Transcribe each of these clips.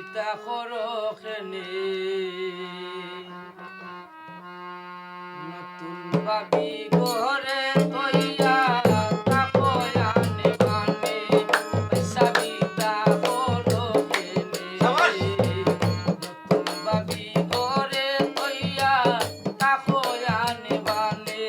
চিতা করখেনে নতুন বাবি ঘরে তৈয়া তাকয়ানে বানে পয়সা বিতা করখেনে নতুন বাবি ঘরে তৈয়া তাকয়ানে বানে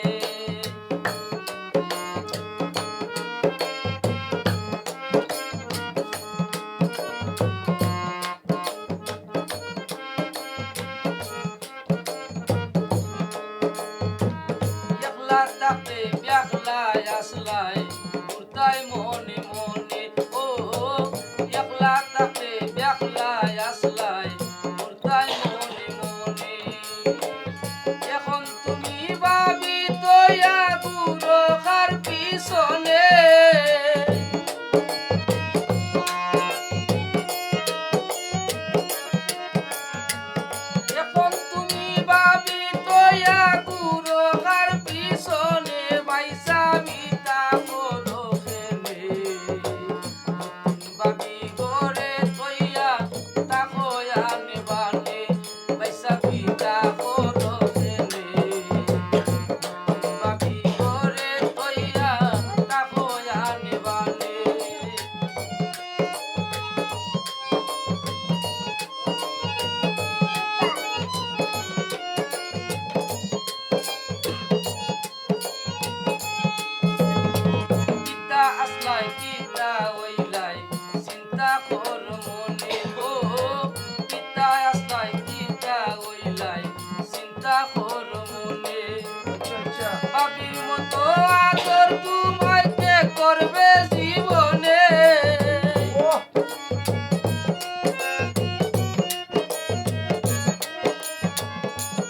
তাকে ব্যাখলাই আসলাই ঘুরতাই মনে মনে ও একলা তাকে ব্যাখলাই আসলাই ঘুরতাই মনে মনে এখন তুমি ভাবি তোয়া গুরখার পিছনে এখন তুমি ভাবি তোয়া গুরখার পিছনে আসলাই কিতা ওইলাই চিন্তা কর মনে ও কিতা আসলাই কিতা ওইলাই চিন্তা কর মনে ভাবির মতো আদর তোমায় কে করবে জীবনে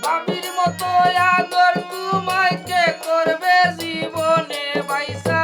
ভাবির মতো আদর তোমায় কে করবে জীবনে বাইসা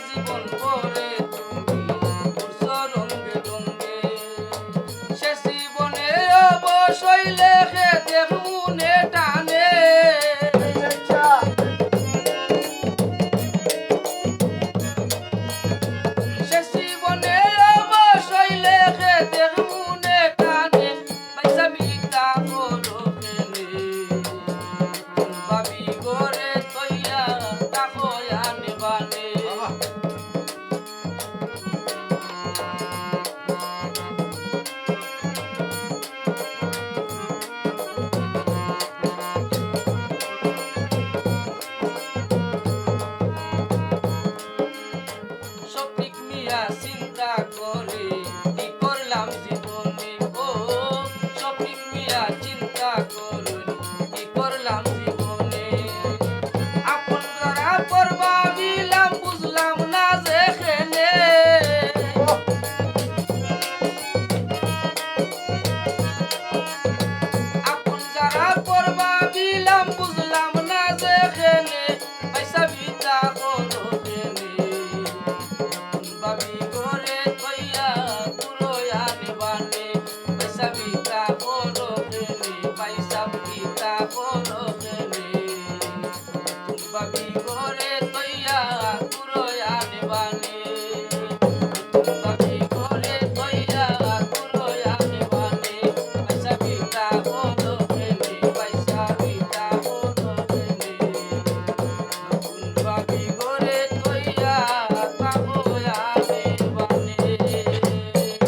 জীবন করে রঙ্গে রঙ্গে সে জীবনে অবশ্যই লেখে দেখুনে টানে সে জীবনে অবশ্যই লেখে দেখুন